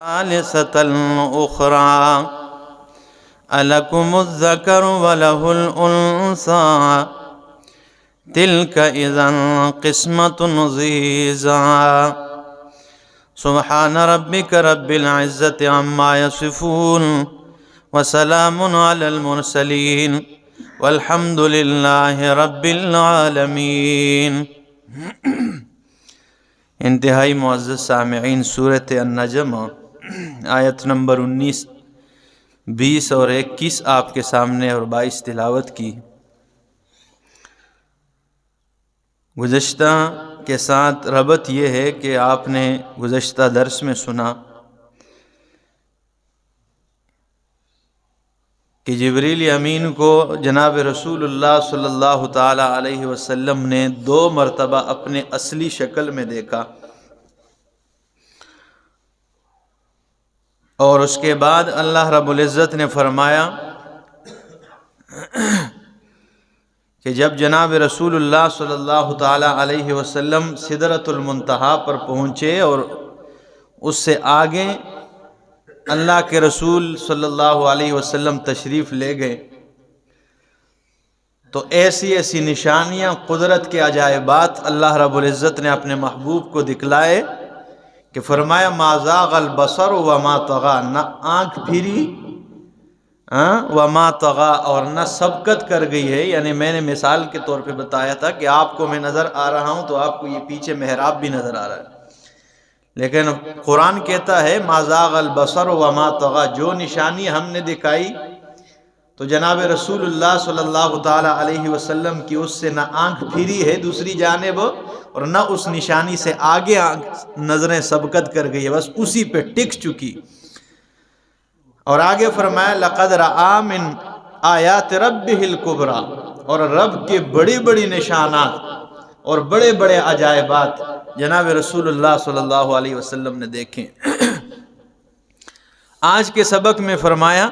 ثالثة أخرى ألكم الذكر وله الأنثى تلك إذا قسمة ضيزى سبحان ربك رب العزة عما يصفون وسلام على المرسلين والحمد لله رب العالمین۔ انتہائی معزز سامعین، سورۃ النجم آیت نمبر 19، 20 اور 21 آپ کے سامنے اور 22 تلاوت کی۔ گزشتہ کے ساتھ ربط یہ ہے کہ آپ نے گزشتہ درس میں سنا کہ جبریل امین کو جناب رسول اللہ صلی اللہ تعالی علیہ وسلم نے 2 مرتبہ اپنے اصلی شکل میں دیکھا، اور اس کے بعد اللہ رب العزت نے فرمایا کہ جب جناب رسول اللہ صلی اللہ تعالی علیہ وسلم سدرۃ المنتہا پر پہنچے اور اس سے آگے اللہ کے رسول صلی اللہ علیہ وسلم تشریف لے گئے، تو ایسی ایسی نشانیاں، قدرت کے عجائبات اللہ رب العزت نے اپنے محبوب کو دکھلائے کہ فرمایا ما زاغ البصر وما طغى، نہ آنکھ پھری وما طغى، اور نہ سبقت کر گئی ہے۔ یعنی میں نے مثال کے طور پہ بتایا تھا کہ آپ کو میں نظر آ رہا ہوں تو آپ کو یہ پیچھے محراب بھی نظر آ رہا ہے، لیکن قرآن کہتا ہے ما زاغ البصر وما طغى، جو نشانی ہم نے دکھائی تو جناب رسول اللہ صلی اللہ تعالی علیہ وسلم کی اس سے نہ آنکھ پھری ہے دوسری جانب، اور نہ اس نشانی سے آگے نظریں سبقت کر گئی ہے، بس اسی پہ ٹک چکی۔ اور آگے فرمایا لقد رأى من آیات ربہ الکبریٰ، اور رب کے بڑی بڑی نشانات اور بڑے بڑے عجائبات جناب رسول اللہ صلی اللہ علیہ وسلم نے دیکھیں۔ آج کے سبق میں فرمایا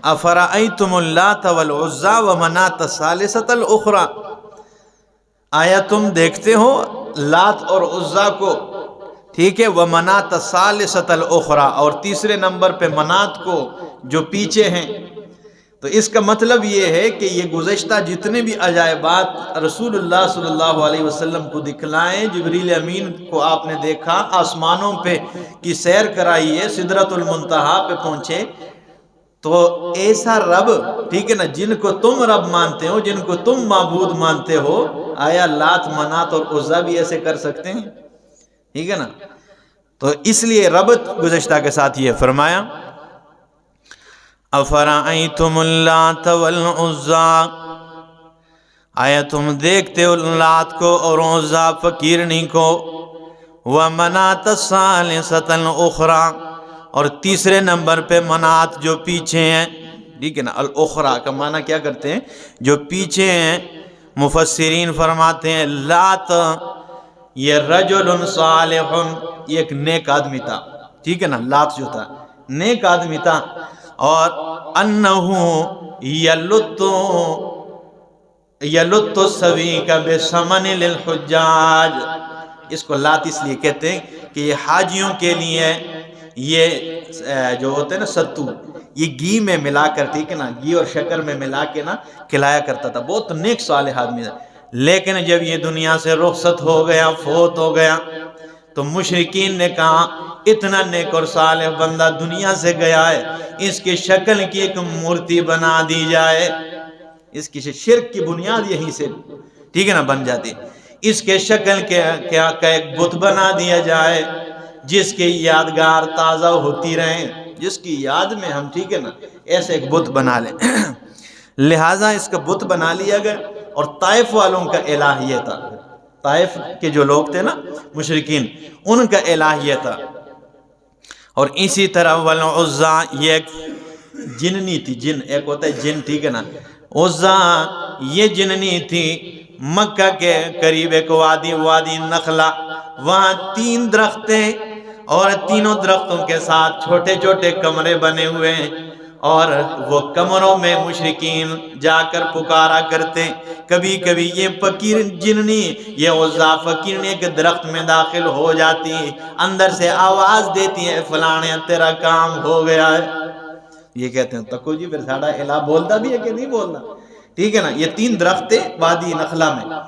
افرأیتم اللات والعزی ومناۃ الثالثۃ الاخری، آیا تم دیکھتے ہو لات اور عزیٰ کو، ٹھیک ہے، ومناۃ الثالثۃ الاخری، اور تیسرے نمبر پہ منات کو جو پیچھے ہیں۔ تو اس کا مطلب یہ ہے کہ یہ گزشتہ جتنے بھی عجائبات رسول اللہ صلی اللہ علیہ وسلم کو دکھلائیں، جبریل امین کو آپ نے دیکھا، آسمانوں پہ کی سیر کرائی ہے، سدرۃ المنتہا پہ پہنچے، تو ایسا رب، ٹھیک ہے نا، جن کو تم رب مانتے ہو، جن کو تم معبود مانتے ہو، آیا لات منات اور عزیٰ بھی ایسے کر سکتے ہیں؟ ٹھیک ہے نا، تو اس لیے ربط گزشتہ کے ساتھ یہ فرمایا افرأیتم اللات والعزی، آیا تم دیکھتے ہو لات کو اور عزیٰ فقیرنی کو، ومناۃ الثالثۃ الاخری، اور تیسرے نمبر پہ منات جو پیچھے ہیں، ٹھیک ہے نا، الاخری کا معنی کیا کرتے ہیں؟ جو پیچھے ہیں۔ مفسرین فرماتے ہیں لات یہ رجل صالح، یہ ایک نیک آدمی تھا، ٹھیک ہے نا، لات جو تھا نیک آدمی تھا، اور انہو یلت السویق بثمن للحجاج، اس کو لات اس لیے کہتے ہیں کہ یہ حاجیوں کے لیے یہ جو ہوتے ہیں نا ستو، یہ گھی میں ملا کر، ٹھیک ہے نا، گھی اور شکر میں ملا کے نا کھلایا کرتا تھا، بہت نیک صالح آدمی تھا۔ لیکن جب یہ دنیا سے رخصت ہو گیا، فوت ہو گیا، تو مشرکین نے کہا اتنا نیک اور صالح بندہ دنیا سے گیا ہے، اس کی شکل کی ایک مورتی بنا دی جائے، اس کی شرک کی بنیاد یہیں سے، ٹھیک ہے نا، بن جاتی، اس کے شکل کا ایک بت بنا دیا جائے جس کی یادگار تازہ ہوتی رہیں، جس کی یاد میں ہم، ٹھیک ہے نا، ایسے ایک بت بنا لیں۔ لہٰذا اس کا بت بنا لیا گیا، اور طائف والوں کا الہ یہ تھا، طائف کے جو لوگ تھے نا مشرکین، ان کا الہ یہ تھا۔ اور اسی طرح والعزی یہ ایک جننی تھی، جن ایک ہوتا ہے جن، ٹھیک ہے نا، عزی یہ جننی تھی۔ مکہ کے قریب ایک وادی نخلا، وہاں 3 درخت ہیں، اور تینوں درختوں کے ساتھ چھوٹے چھوٹے کمرے بنے ہوئے ہیں، اور وہ کمروں میں مشرکین جا کر پکارا کرتے. کبھی کبھی یہ فقیر جننی، یہ عزا فقیرنی ایک درخت میں داخل ہو جاتی، اندر سے آواز دیتی ہے فلانے تیرا کام ہو گیا ہے. یہ کہتے ہیں تکو جی پھر ساڑا الہ بولتا بھی ہے کہ نہیں بولنا. ٹھیک ہے نا. یہ 3 درخت تھے وادی نخلا میں.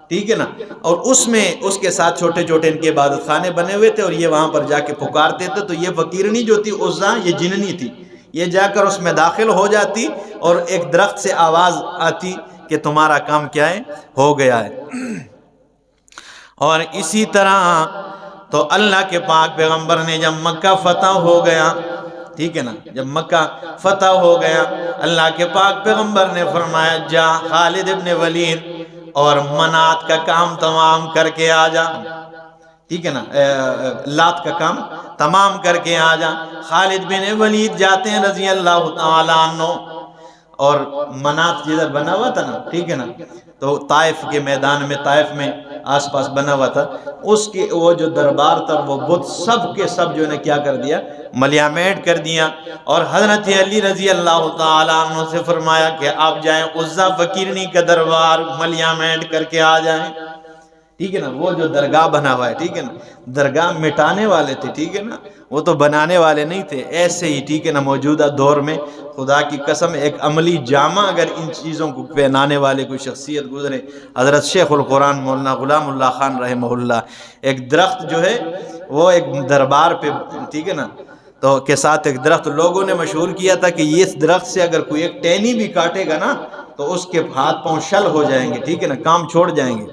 ٹھیک ہے نا. اور اس میں اس کے ساتھ چھوٹے چھوٹے ان کے عبادت خانے بنے ہوئے تھے، اور یہ وہاں پر جا کے پکارتے تھے. تو یہ فقیرنی جو تھی عزا، یہ جننی تھی، یہ جا کر اس میں داخل ہو جاتی اور ایک درخت سے آواز آتی کہ تمہارا کام کیا ہے، ہو گیا ہے. اور اسی طرح تو اللہ کے پاک پیغمبر نے جب مکہ فتح ہو گیا، ٹھیک ہے نا، جب مکہ فتح ہو گیا، اللہ کے پاک پیغمبر نے فرمایا جا خالد ابن ولید اور منات کا کام تمام کر کے آ جا. ٹھیک ہے نا، لات کا کام تمام کر کے آ جا. خالد بن ولید جاتے ہیں رضی اللہ تعالیٰ عنہ، اور منات جدھر بنا ہوا تھا نا، ٹھیک ہے نا، تو طائف کے میدان میں، طائف میں آس پاس بنا ہوا تھا، اس کے وہ جو دربار تھا وہ بت سب کے سب جو نے کیا کر دیا، ملیامیٹ کر دیا. اور حضرت علی رضی اللہ تعالیٰ عنہ سے فرمایا کہ آپ جائیں عزا فقیرنی کا دربار ملیامیٹ کر کے آ جائیں. ٹھیک ہے نا. وہ جو درگاہ بنا ہوا ہے، ٹھیک ہے نا، درگاہ مٹانے والے تھے، ٹھیک ہے نا، وہ تو بنانے والے نہیں تھے. ایسے ہی ٹھیک ہے نا، موجودہ دور میں خدا کی قسم ایک عملی جامع اگر ان چیزوں کو پہنانے والے کوئی شخصیت گزرے، حضرت شیخ القرآن مولانا غلام اللہ خان رحمہ اللہ، ایک درخت جو ہے وہ ایک دربار پہ، ٹھیک ہے نا، تو کے ساتھ ایک درخت لوگوں نے مشہور کیا تھا کہ یہ اس درخت سے اگر کوئی ایک ٹہنی بھی کاٹے گا نا تو اس کے ہاتھ پاؤں شل ہو جائیں گے، ٹھیک ہے نا، کام چھوڑ جائیں گے.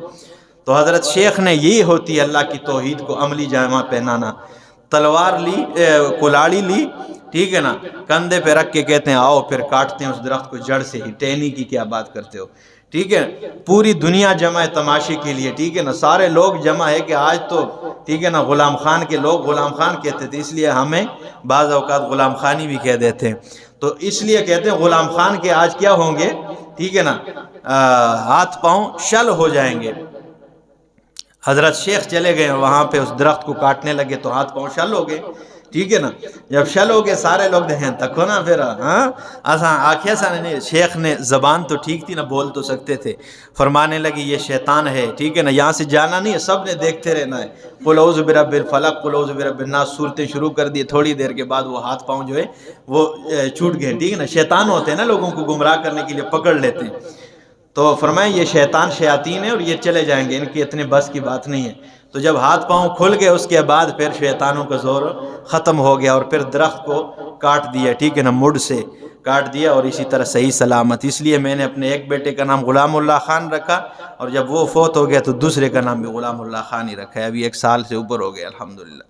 تو حضرت شیخ نے یہی ہوتی ہے اللہ کی توحید کو عملی جامہ پہنانا. تلوار لی، کلاڑی لی، ٹھیک ہے نا، کندھے پہ رکھ کے کہتے ہیں آؤ، پھر کاٹتے ہیں اس درخت کو جڑ سے ہی. ٹہنی کی کیا بات کرتے ہو. ٹھیک ہے. پوری دنیا جمع ہے تماشے کے لیے، ٹھیک ہے نا، سارے لوگ جمع ہے کہ آج تو ٹھیک ہے نا غلام خان کے لوگ غلام خان کہتے تھے، اس لیے ہمیں بعض اوقات غلام خانی بھی کہہ دیتے ہیں. تو اس لیے کہتے ہیں غلام خان کے آج کیا ہوں گے، ٹھیک ہے نا، ہاتھ پاؤں شل ہو جائیں گے. حضرت شیخ چلے گئے وہاں پہ، اس درخت کو کاٹنے لگے تو ہاتھ پاؤں شل ہو گئے. ٹھیک ہے نا. جب شل ہو گئے سارے لوگ دیکھیں تکو نا، پھر ہاں آسان آنکھیں سا نہیں. شیخ نے زبان تو ٹھیک تھی نا، بول تو سکتے تھے. فرمانے لگے یہ شیطان ہے، ٹھیک ہے نا، یہاں سے جانا نہیں ہے، سب نے دیکھتے رہنا ہے. قل اعوذ برب الفلق، قل اعوذ برب الناس صورتیں شروع کر دی. تھوڑی دیر کے بعد وہ ہاتھ پاؤں جو ہے وہ چھوٹ گئے. ٹھیک ہے نا. شیطان ہوتے ہیں نا، لوگوں کو گمراہ کرنے کے لیے پکڑ لیتے ہیں. تو فرمائیں یہ شیطان شیاطین ہے اور یہ چلے جائیں گے، ان کی اتنے بس کی بات نہیں ہے. تو جب ہاتھ پاؤں کھل گئے اس کے بعد پھر شیطانوں کا زور ختم ہو گیا اور پھر درخت کو کاٹ دیا، ٹھیک ہے نا، مڈ سے کاٹ دیا، اور اسی طرح صحیح سلامت. اس لیے میں نے اپنے ایک بیٹے کا نام غلام اللہ خان رکھا، اور جب وہ فوت ہو گیا تو دوسرے کا نام بھی غلام اللہ خان ہی رکھا ہے. ابھی 1 سال سے اوپر ہو گیا الحمدللہ.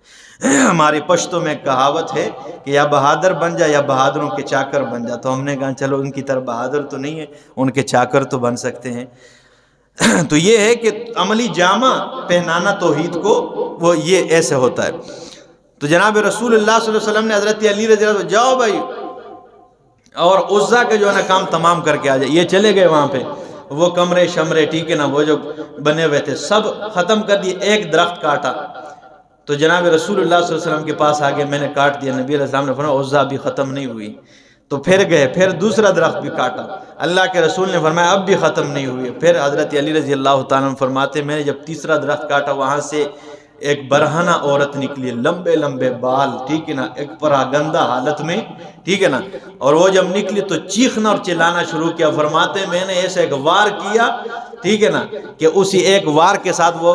ہماری پشتوں میں کہاوت ہے کہ یا بہادر بن جا یا بہادروں کے چاکر بن جا. تو ہم نے کہا چلو ان کی طرح بہادر تو نہیں ہے، ان کے چاکر تو بن سکتے ہیں. تو یہ ہے کہ عملی جامہ پہنانا توحید کو، وہ یہ ایسے ہوتا ہے. تو جناب رسول اللہ صلی اللہ علیہ وسلم نے حضرت علی رضی اللہ عنہ جاؤ بھائی اور عزا کے جو ہے نا کام تمام کر کے آ جائے. یہ چلے گئے وہاں پہ، وہ کمرے شمرے ٹھیک ہے نا وہ جو بنے ہوئے تھے سب ختم کر دیے. ایک درخت کاٹا تو جناب رسول اللہ صلی اللہ علیہ وسلم کے پاس آگے میں نے کاٹ دیا. نبی علیہ السلام نے فرمایا عزا بھی ختم نہیں ہوئی. تو پھر گئے، پھر دوسرا درخت بھی کاٹا. اللہ کے رسول نے فرمایا اب بھی ختم نہیں ہوئی. پھر حضرت علی رضی اللہ تعالیٰ عنہ فرماتے میں نے جب تیسرا درخت کاٹا وہاں سے ایک برہنہ عورت نکلی، لمبے لمبے بال، ٹھیک ہے نا، ایک پراگندہ حالت میں، ٹھیک ہے نا. اور وہ جب نکلی تو چیخنا اور چلانا شروع کیا. فرماتے میں نے ایسا ایک وار کیا، ٹھیک ہے نا، کہ اسی ایک وار کے ساتھ وہ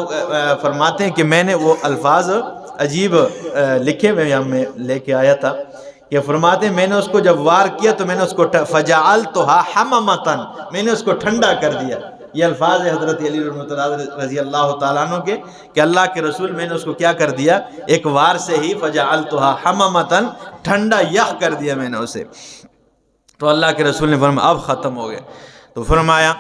فرماتے ہیں کہ میں نے وہ الفاظ عجیب لکھے ہوئے میں لے کے آیا تھا کہ فرماتے ہیں میں نے اس کو جب وار کیا تو میں نے اس کو فجعلتها حممتن، میں نے اس کو ٹھنڈا کر دیا. یہ الفاظ ہے حضرت علی رضی اللہ تعالیٰ عنہ کے کہ اللہ کے رسول میں نے اس کو کیا کر دیا، ایک وار سے ہی فجعلتها حممتن، ٹھنڈا یخ کر دیا میں نے اسے. تو اللہ کے رسول نے فرمایا اب ختم ہو گئے. تو فرمایا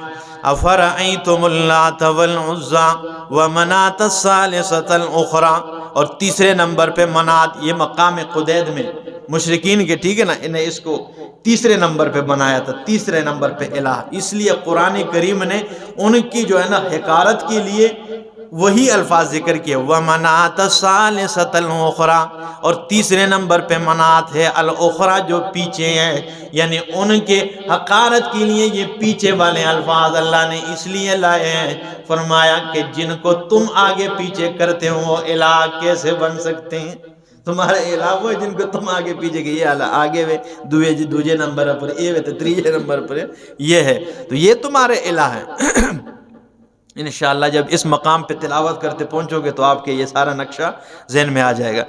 افرأیتم اللات والعزی ومناة الثالثة الاخرى. اور تیسرے نمبر پہ منات، یہ مقام قدید میں مشرکین کے، ٹھیک ہے نا، انہیں اس کو تیسرے نمبر پہ بنایا تھا، تیسرے نمبر پہ الہ. اس لیے قرآن کریم نے ان کی جو ہے نا حقارت کے لیے وہی الفاظ ذکر کیے وَمَنَاةَ الثَّالِثَةَ الْأُخْرَى، اور تیسرے نمبر پہ منات ہے الاخرى جو پیچھے ہیں، یعنی ان کے حقارت کے لیے یہ پیچھے والے الفاظ اللہ نے اس لیے لائے ہیں، فرمایا کہ جن کو تم آگے پیچھے کرتے ہو وہ الہ کیسے بن سکتے ہیں؟ تمہارے الہ وہ جن کو تم آگے پیچھے کہ یہ الہ آگے وے دوجے نمبر پر یہ وے تیجے نمبر پر یہ ہے، تو یہ تمہارے الہ ہے۔ انشاءاللہ جب اس مقام پہ تلاوت کرتے پہنچو گے تو آپ کے یہ سارا نقشہ ذہن میں آ جائے گا۔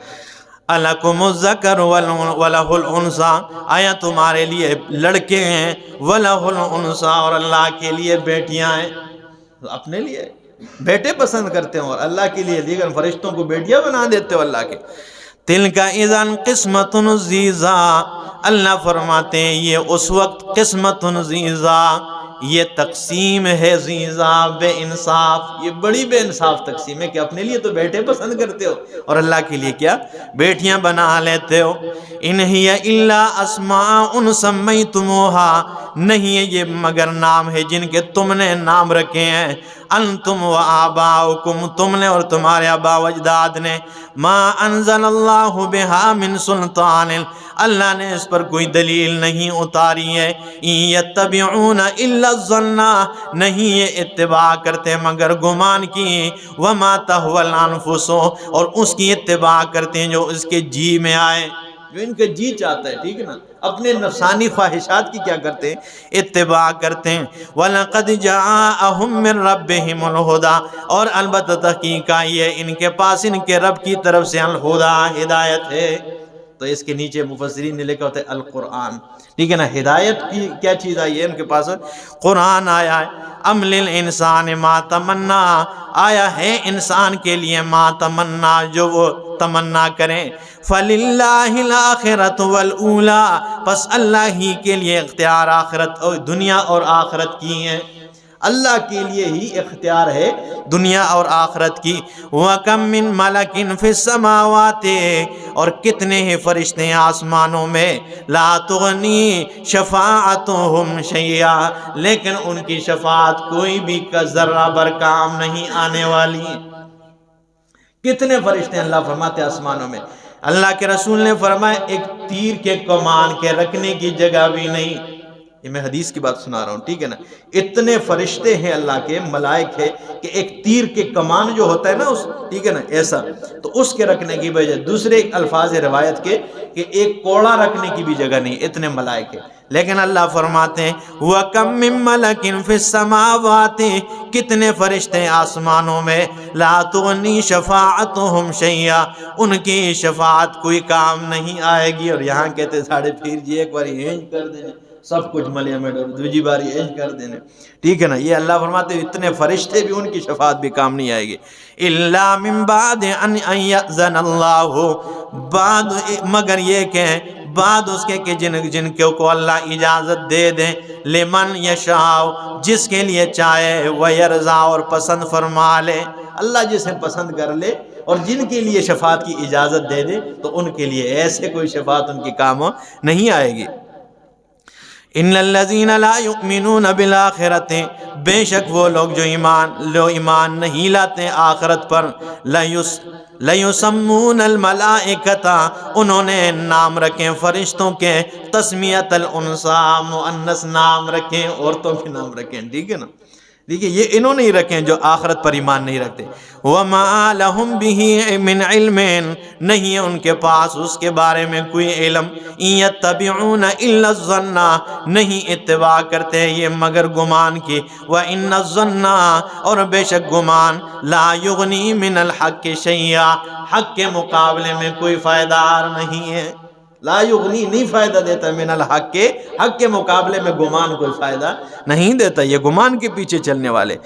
الکم الذکر ولہ الانثیٰ، آیا تمہارے لیے لڑکے ہیں، ولہ الانثیٰ، اور اللہ کے لیے بیٹیاں ہیں۔ اپنے لیے بیٹے پسند کرتے ہیں اور اللہ کے لیے دیگر فرشتوں کو بیٹیاں بنا دیتے ہو اللہ کے۔ تلک اذا قسمۃ ضیزیٰ، اللہ فرماتے ہیں یہ اس وقت قسمۃ ضیزیٰ، یہ تقسیم ہے ضیزیٰ، بے انصاف، یہ بڑی بے انصاف تقسیم ہے کہ اپنے لیے تو بیٹے پسند کرتے ہو اور اللہ کے لیے کیا بیٹیاں بنا لیتے ہو۔ ان ہی الا اسماء سمیتموہا، نہیں ہے یہ مگر نام ہے جن کے تم نے نام رکھے ہیں، انتم و آباؤکم، تم نے اور تمہارے آبا و اجداد نے، ما انزل اللہ بہا من سلطان، اللہ نے اس پر کوئی دلیل نہیں اتاری ہے، یتبعون الا الظن، نہیں یہ اتباع کرتے مگر گمان کی، وما تہوی الانفس، اور اس کی اتباع کرتے ہیں جو اس کے جی میں آئے، جو ان کا جی چاہتا ہے، ٹھیک ہے نا، اپنے نفسانی خواہشات کی کیا کرتے ہیں اتباع کرتے ہیں۔ وَلَقَدْ جَاءَهُم مِّن رَّبِّهِمُ الْهُدَىٰ، اور البتہ تحقیق آئی ہے ان کے پاس ان کے رب کی طرف سے الہدیٰ، ہدایت ہے۔ تو اس کے نیچے مفسرین نے لکھا ہوتا ہے القرآن، ٹھیک ہے نا، ہدایت کی کیا چیز آئی ہے ان کے پاس؟ قرآن آیا ہے۔ ام للانسان ما تمنا، آیا ہے انسان کے لیے ما تمنا، جو وہ تمنا کریں، فللہ الاخرۃ والاولی، پس اللہ ہی کے لیے اختیار آخرت اور دنیا اور آخرت کی ہیں، اللہ کے لیے ہی اختیار ہے دنیا اور آخرت کی۔ وَكَم مِّن مَلَكٍ فِي السَّمَاوَاتِ، اور کتنے ہی فرشتے ہیں آسمانوں میں، لا تغنی شفاعتهم شیئا، لیکن ان کی شفاعت کوئی بھی کا ذرہ بر کام نہیں آنے والی۔ کتنے فرشتے ہیں اللہ فرماتے ہیں آسمانوں میں، اللہ کے رسول نے فرمایا ایک تیر کے کمان کے رکھنے کی جگہ بھی نہیں، یہ میں حدیث کی بات سنا رہا ہوں، ٹھیک ہے نا، اتنے فرشتے ہیں اللہ کے، ملائک ہے کہ ایک تیر کے کمان جو ہوتا ہے نا اس، ٹھیک ہے نا، ایسا تو اس کے رکھنے کی بجائے دوسرے الفاظ روایت کے کہ ایک کوڑا رکھنے کی بھی جگہ نہیں، اتنے ملائک ہیں۔ لیکن اللہ فرماتے ہیں وَكَم مِّن مَّلَكٍ فِي السَّمَاوَاتِ، کتنے فرشتے آسمانوں میں، لا تغنی شفاعتهم شیئا، ان کی شفاعت کوئی کام نہیں آئے گی۔ اور یہاں کہتے ساڑھے پھر جی ایک باری ہینج کر دینے، سب کچھ ملیا میں دوجی باری ہینج کر دینے، ٹھیک ہے نا، یہ اللہ فرماتے ہیں اتنے فرشتے بھی ان کی شفاعت بھی کام نہیں آئے گی۔ الا من بعد ان یأذن اللہ، بعد مگر یہ کہ بعد اس کے کہ جن کو اللہ اجازت دے دیں، لمن یشاء، جس کے لیے چاہے، ویرضا، اور پسند فرما لے، اللہ جسے پسند کر لے اور جن کے لیے شفاعت کی اجازت دے دے تو ان کے لیے ایسے کوئی شفاعت ان کی کام نہیں آئے گی۔ ان الذین لا یؤمنون بالآخرۃ، بے شک وہ لوگ جو ایمان نہیں لاتے آخرت پر، لیسمون الملائکۃ، انہوں نے نام رکھیں فرشتوں کے، تسمیۃ الانثیٰ، مؤنث نام رکھیں، عورتوں کے نام رکھیں، ٹھیک ہے نا، دیکھیے یہ انہوں نے رکھیں جو آخرت پر ایمان نہیں رکھتے۔ وَمَا لَهُمْ بِهِ مِنْ عِلْمٍ، نہیں ہے ان کے پاس اس کے بارے میں کوئی علم، يَتَّبِعُونَ إِلَّا الظَّنَّ، نہیں اتباع کرتے یہ مگر گمان کی، وَإِنَّ الظَّنَّ، اور بے شک گمان، لَا يُغْنِي مِنَ الْحَقِّ شَيْئًا، حق کے مقابلے میں کوئی فائدہ نہیں ہے، لا یغنی نہیں فائدہ دیتا، من الحق کے، حق کے مقابلے میں گمان کوئی فائدہ نہیں دیتا، یہ گمان کے پیچھے چلنے والے۔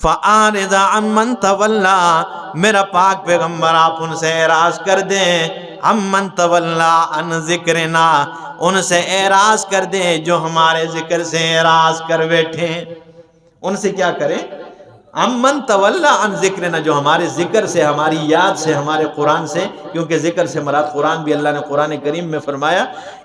فَأَعْرِضْ عَمَّنْ تَوَلَّىٰ، میرا پاک پیغمبر آپ ان سے اعراض کر دیں، عَمَّنْ تَوَلَّىٰ عَنْ ذِكْرِنَا، ان سے اعراض کر دیں جو ہمارے ذکر سے اعراض کر بیٹھے، ان سے کیا کریں؟ امن تولا عن ذکرنا، جو ہمارے ذکر سے، ہماری یاد سے، ہمارے قرآن سے، کیونکہ ذکر سے مراد قرآن بھی اللہ نے قرآن کریم میں فرمایا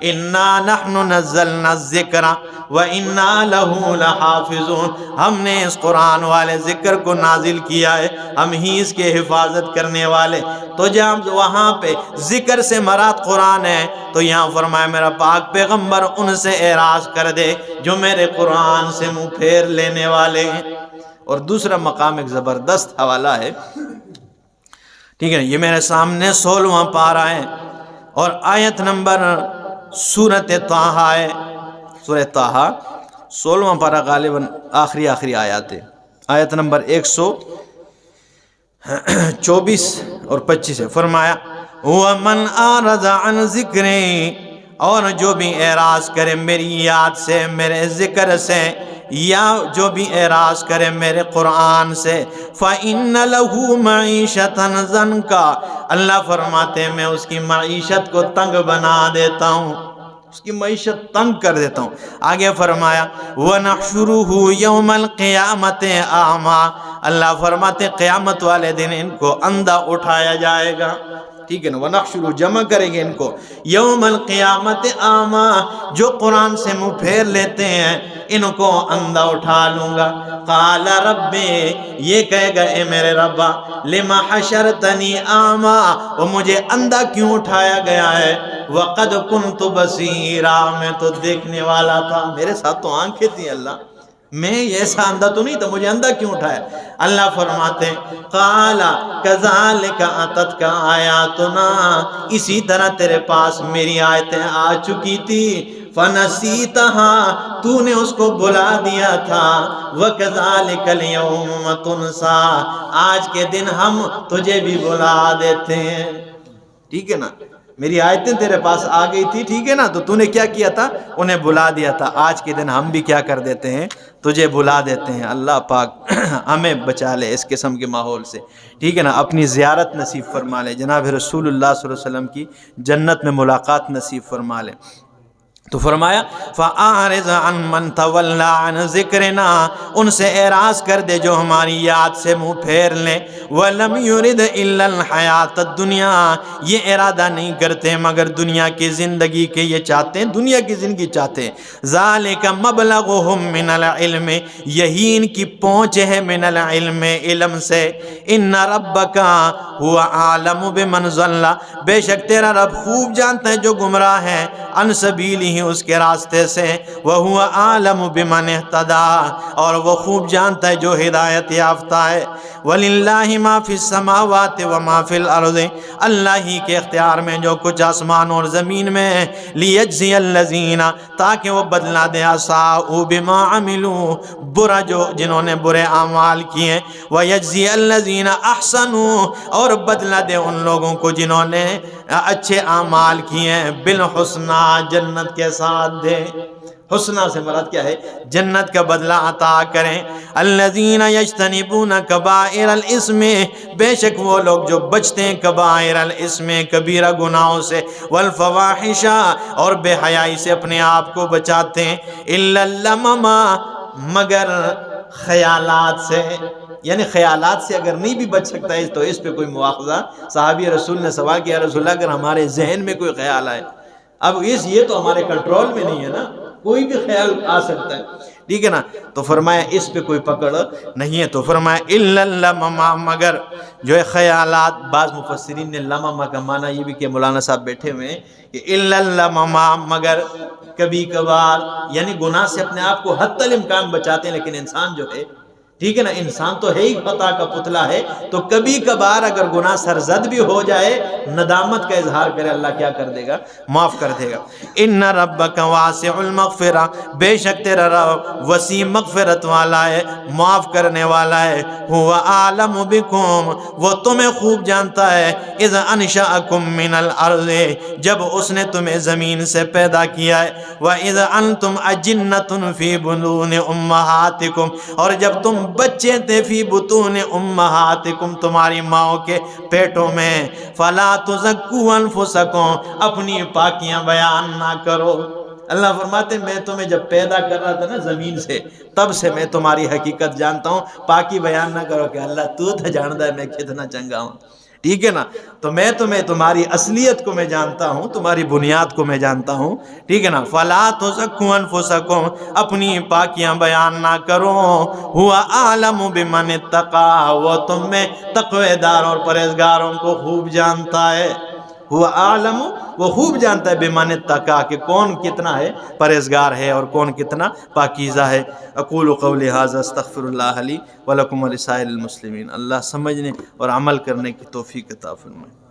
انا نحن نزلنا الذکر وانا له لحافظون، ہم نے اس قرآن والے ذکر کو نازل کیا ہے، ہم ہی اس کے حفاظت کرنے والے۔ تو جب وہاں پہ ذکر سے مراد قرآن ہے تو یہاں فرمایا میرا پاک پیغمبر ان سے اعراض کر دے جو میرے قرآن سے منہ پھیر لینے والے ہیں۔ اور دوسرا مقام ایک زبردست حوالہ ہے، ٹھیک ہے، یہ میرے سامنے 16واں پارہ ہے اور آیت نمبر سورۃ طٰہٰ ہے، سورۃ طٰہٰ 16واں پارہ غالباً آخری آیات ہے، آیت نمبر 124 اور 25 ہے۔ فرمایا وَمَنْ أَعْرَضَ عَنْ ذِكْرِي، اور جو بھی اعراض کرے میری یاد سے، میرے ذکر سے، یا جو بھی اعراض کرے میرے قرآن سے، فَإِنَّ لَهُ مَعِيشَةً ضَنْكَ، اللہ فرماتے ہیں میں اس کی معیشت کو تنگ بنا دیتا ہوں، اس کی معیشت تنگ کر دیتا ہوں۔ آگے فرمایا وَنَحْشُرُهُ يَوْمَ الْقِيَامَةِ أَعْمَى، اللہ فرماتے قیامت والے دن ان کو اندھا اٹھایا جائے گا، ٹھیک ہے نا، وَنَحْشُرُ جمع کریں گے ان کو، یوم القیامت اعمیٰ، جو قرآن سے منہ پھیر لیتے ہیں ان کو اندھا اٹھا لوں گا۔ قال رب، یہ کہے گا اے میرے ربا، لما حشرتنی اعمیٰ، وہ مجھے اندھا کیوں اٹھایا گیا ہے، وقد کنت بصیرا، میں تو دیکھنے والا تھا، میرے ساتھ تو آنکھیں تھیں اللہ، میں ایسا اندھا تو نہیں تھا، مجھے اندھا کیوں اٹھایا؟ اللہ فرماتے ہیں قال کذالک اتتک آیاتنا، اسی طرح تیرے پاس میری آیتیں آ چکی تھی، فنسیتہا، تو نے اس کو بھلا دیا تھا، وکذالک اليوم تنسا، آج کے دن ہم تجھے بھی بھلا دیتے ہیں، ٹھیک ہے نا، میری آیتیں تیرے پاس آ گئی تھی، ٹھیک ہے نا، تو نے کیا کیا تھا، انہیں بھلا دیا تھا، آج کے دن ہم بھی کیا کر دیتے ہیں، تجھے بھلا دیتے ہیں۔ اللہ پاک ہمیں بچا لے اس قسم کے ماحول سے، ٹھیک ہے نا، اپنی زیارت نصیب فرما لے، جناب رسول اللہ صلی اللہ علیہ وسلم کی جنت میں ملاقات نصیب فرما لے۔ تو فرمایا فَأَعْرِضْ عَنْ مَنْ تَوَلَّى عَنْ ذِكْرِنَا، ان سے اعراض کر دے جو ہماری یاد سے منہ پھیر لیں، وَلَمْ يُرِدْ إِلَّا الْحَيَاةَ الدُّنْيَا، یہ ارادہ نہیں کرتے مگر دنیا کی زندگی کے، یہ چاہتے ہیں دنیا کی زندگی چاہتے ہیں، ذَلِكَ مَبْلَغُهُم مِّنَ الْعِلْمِ، یہی ان کی پہنچ ہے من العلم، علم سے، إِنَّ رَبَّكَ هُوَ أَعْلَمُ بِمَنْ ضَلَّ، بے شک تیرا رب خوب جانتا ہے جو گمراہ ہے، عن سبیلہ، اس کے راستے سے، وَهُوَ أَعْلَمُ بِمَنِ اهْتَدَىٰ، اور وہ خوب جانتا ہے جو ہدایت یافتہ ہے۔ وَلِلَّهِ مَا فِي السَّمَاوَاتِ وَمَا فِي الْأَرْضِ، اللہ ہی کے اختیار میں جو کچھ آسمان اور زمین میں ہے، لِيَجْزِيَ الَّذِينَ، تاکہ وہ بدلہ دے، أَسَاءُوا بِمَا عَمِلُوا، برا جو جنہوں نے برے اعمال کیے، وَيَجْزِيَ الَّذِينَ أَحْسَنُوا، اور بدلہ دے ان لوگوں کو جنہوں نے اچھے اعمال کیے، بالحسنہ، جنت کے ساتھ دے۔ حسنہ سے مراد کیا ہے؟ جنت کا بدلہ عطا کریں۔ الذین یجتنبون کبائر الاسم، بے شک وہ لوگ جو بچتے ہیں کبائر الاسم، کبیرہ گناہوں سے، والفواحش، اور بے حیائی سے اپنے آپ کو بچاتے ہیں، الا اللمم، مگر خیالات سے، یعنی خیالات سے اگر نہیں بھی بچ سکتا ہے تو اس پہ کوئی مواخذہ۔ صحابی رسول نے سوال کیا رسول اللہ اگر ہمارے ذہن میں کوئی خیال آئے، اب یہ تو ہمارے کنٹرول میں نہیں ہے نا، کوئی بھی خیال آ سکتا ہے، ٹھیک ہے نا، تو فرمایا اس پہ کوئی پکڑ نہیں ہے۔ تو فرمایا الا اللمم، مگر جو ہے خیالات، بعض مفسرین نے لمم کا معنی یہ بھی کہ مولانا صاحب بیٹھے ہوئے ہیں کہ الا اللمم، مگر کبھی کبھار، یعنی گناہ سے اپنے آپ کو حتی الامکان بچاتے ہیں، لیکن انسان جو ہے، ٹھیک ہے نا، انسان تو ہے ہی خطا کا پتلا ہے، تو کبھی کبھار اگر گناہ سرزد بھی ہو جائے، ندامت کا اظہار کرے، اللہ کیا کر دے گا؟ معاف کر دے گا۔ ان ربک واسع المغفرہ، بے شک تیرا رب وسیع مغفرت والا ہے، معاف کرنے والا ہے، هو اعلم بکم، وہ تمہیں خوب جانتا ہے، اذ انشأکم من الارض، جب اس نے تمہیں زمین سے پیدا کیا ہے، واذ انتم اجنۃ فی بطون امہاتکم، اور جب تم بچے تھے، فی بطون امہاتکم، تمہاری ماؤں کے پیٹوں میں، فلا تزکوا انفسکم، اپنی پاکیاں بیان نہ کرو۔ اللہ فرماتے میں تمہیں جب پیدا کر رہا تھا نا زمین سے، تب سے میں تمہاری حقیقت جانتا ہوں. پاکی بیان نہ کرو کہ اللہ تو جانتا ہے میں کتنا چنگا ہوں. ٹھیک ہے نا؟ تو میں تمہیں تمہاری اصلیت کو میں جانتا ہوں، تمہاری بنیاد کو میں جانتا ہوں. ٹھیک ہے نا؟ فَلَا تُزَكُّوا أَنفُسَكُمْ، اپنی پاکیاں بیان نہ کرو. هُوَ أَعْلَمُ بِمَنِ اتَّقَىٰ، وہ تم میں تقوی دار اور پرہیزگاروں کو خوب جانتا ہے. هُوَ أَعْلَمُ، وہ خوب جانتا ہے بِمَنِ اتَّقَىٰ، کہ کون کتنا ہے پرہیزگار ہے اور کون کتنا پاکیزہ ہے. اقول قولی ھذا استغفر اللہ لی ولکم ولسائر المسلمین. اللہ سمجھنے اور عمل کرنے کی توفیق عطا فرمائے.